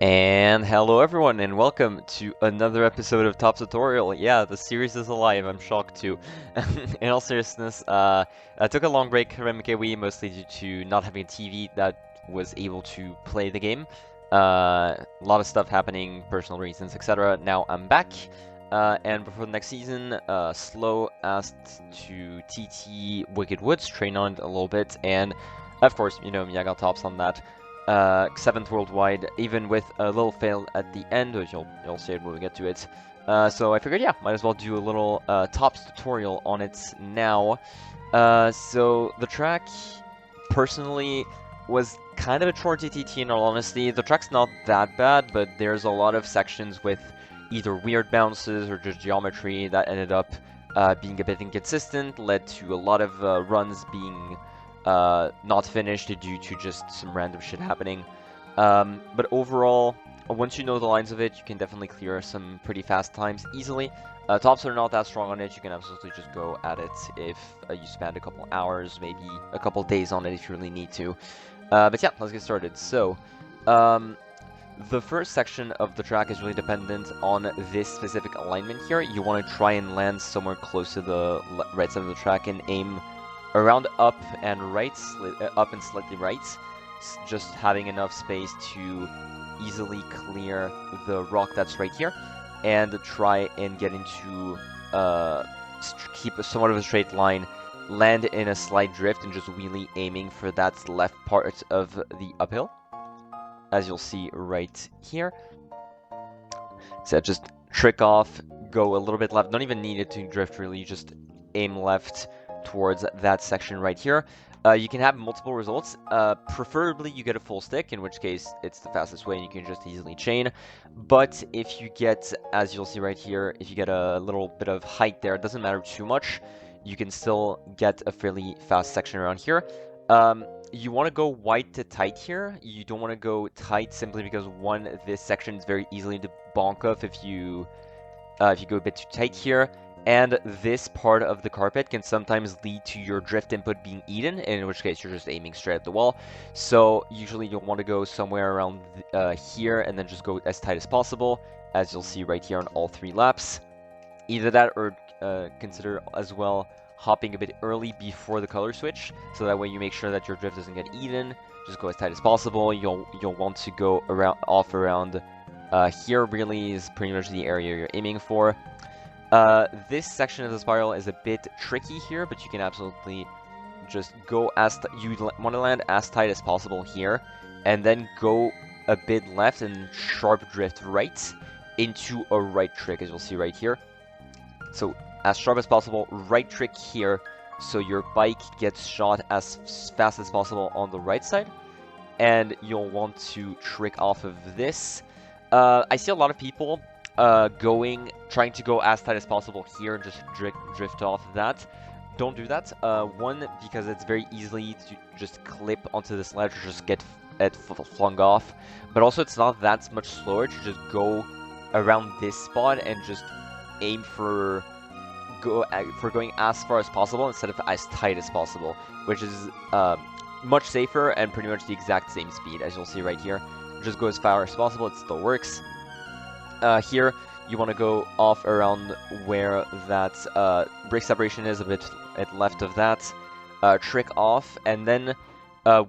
And hello everyone, and welcome to another episode of Top Tutorial. Yeah, the series is alive, I'm shocked too. In all seriousness, I took a long break from MKW, mostly due to not having a TV that was able to play the game. A lot of stuff happening, personal reasons, etc. Now I'm back, and before the next season, Slow asked to TT Wicked Woods, train on it a little bit, and of course, you know, Mia got tops on that. 7th worldwide, even with a little fail at the end, which you'll see it when we get to it. So I figured, yeah, might as well do a little tops tutorial on it now. So the track, personally, was kind of a chore TTT in all honesty. The track's not that bad, but there's a lot of sections with either weird bounces or just geometry that ended up being a bit inconsistent, led to a lot of runs being not finished due to just some random shit happening. But overall, once you know the lines of it, you can definitely clear some pretty fast times easily. Tops are not that strong on it, you can absolutely just go at it if you spend a couple hours, maybe a couple days on it if you really need to. But yeah, let's get started. So, the first section of the track is really dependent on this specific alignment here. You want to try and land somewhere close to the right side of the track and aim around up and right, up and slightly right, just having enough space to easily clear the rock that's right here, and try and get into, keep somewhat of a straight line, land in a slight drift, and just wheelie aiming for that left part of the uphill, as you'll see right here. So just trick off, go a little bit left, don't even need it to drift really, just aim left towards that section right here. You can have multiple results. Preferably you get a full stick, in which case it's the fastest way and you can just easily chain. But if you get, as you'll see right here, if you get a little bit of height there, it doesn't matter too much. You can still get a fairly fast section around here. You want to go wide to tight here. You don't want to go tight simply because, one, this section is very easily to bonk off if you go a bit too tight here. And this part of the carpet can sometimes lead to your drift input being eaten, in which case you're just aiming straight at the wall. So usually you'll want to go somewhere around here and then just go as tight as possible, as you'll see right here on all 3 laps. Either that or consider as well hopping a bit early before the color switch, so that way you make sure that your drift doesn't get eaten. Just go as tight as possible. You'll want to go around here. Really is pretty much the area you're aiming for. This section of the spiral is a bit tricky here, but you can absolutely just go you want to land as tight as possible here, and then go a bit left and sharp drift right into a right trick, as you'll see right here. So as sharp as possible, right trick here, so your bike gets shot as fast as possible on the right side, and you'll want to trick off of this. I see a lot of people trying to go as tight as possible here and just drift off that. Don't do that. One, because it's very easy to just clip onto this ledge or just get it flung off. But also, it's not that much slower to just go around this spot and just aim for going as far as possible instead of as tight as possible, which is much safer and pretty much the exact same speed, as you'll see right here. Just go as far as possible, it still works. Here, you want to go off around where that brake separation is, a bit at left of that. Trick off, and then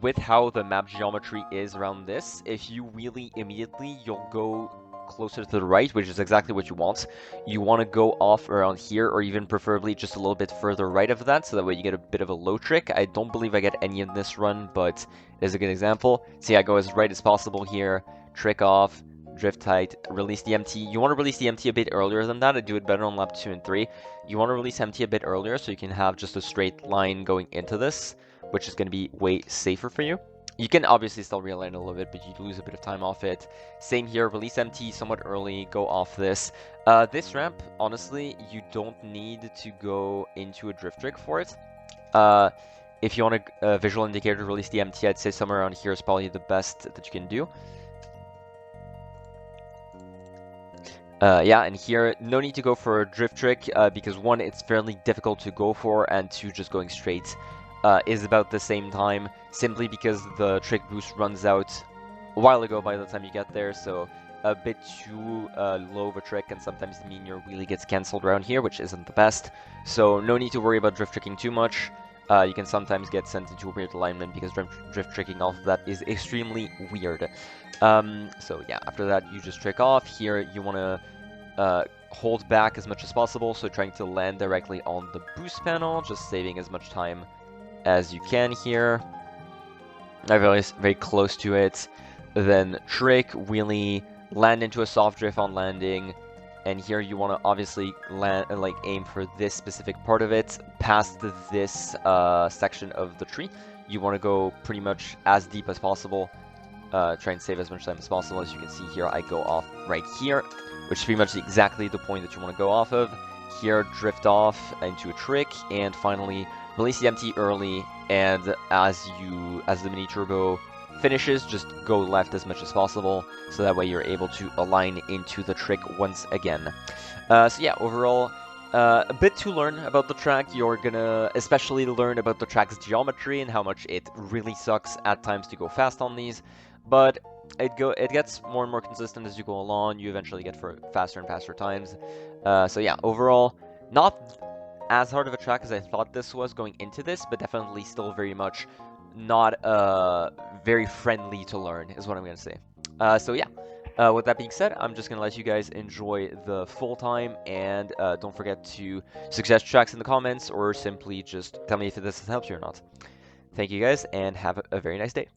with how the map geometry is around this, if you wheelie immediately, you'll go closer to the right, which is exactly what you want. You want to go off around here, or even preferably just a little bit further right of that, so that way you get a bit of a low trick. I don't believe I get any in this run, but it is a good example. See, I go as right as possible here, trick off, drift tight, release the MT. You want to release the MT a bit earlier than that. I do it better on lap 2 and 3. You want to release MT a bit earlier so you can have just a straight line going into this, which is going to be way safer for you. You can obviously still realign a little bit, but you lose a bit of time off it. Same here, release MT somewhat early, go off this. This ramp, honestly, you don't need to go into a drift trick for it. If you want a visual indicator to release the MT, I'd say somewhere around here is probably the best that you can do. Yeah, and here, no need to go for a drift trick, because one, it's fairly difficult to go for, and two, just going straight is about the same time, simply because the trick boost runs out while ago by the time you get there, so a bit too low of a trick can sometimes mean your wheelie gets cancelled around here, which isn't the best. So no need to worry about drift tricking too much. You can sometimes get sent into a weird alignment because drift tricking off of that is extremely weird. So yeah, after that you just trick off. Here you want to hold back as much as possible, so trying to land directly on the boost panel, just saving as much time as you can here. Very close to it. Then trick, wheelie, land into a soft drift on landing, and here you want to obviously land, aim for this specific part of it. Past this section of the tree, you want to go pretty much as deep as possible. Try and save as much time as possible. As you can see here, I go off right here, which is pretty much exactly the point that you want to go off of. Here, drift off into a trick, and finally release the empty early, and as the mini turbo finishes, just go left as much as possible, so that way you're able to align into the trick once again. So yeah, overall, a bit to learn about the track. You're gonna especially learn about the track's geometry and how much it really sucks at times to go fast on these, but it gets more and more consistent as you go along. You eventually get for faster and faster times. So yeah, overall, not as hard of a track as I thought this was going into this, but definitely still very much not very friendly to learn, is what I'm going to say. So yeah, with that being said, I'm just going to let you guys enjoy the full time, and don't forget to suggest tracks in the comments, or simply just tell me if this has helped you or not. Thank you guys, and have a very nice day.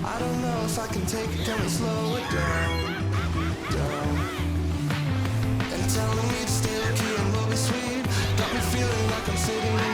I don't know if I can take it, can we slow it down? And telling me to stay key and we'll be sweet. Got me feeling like I'm sitting in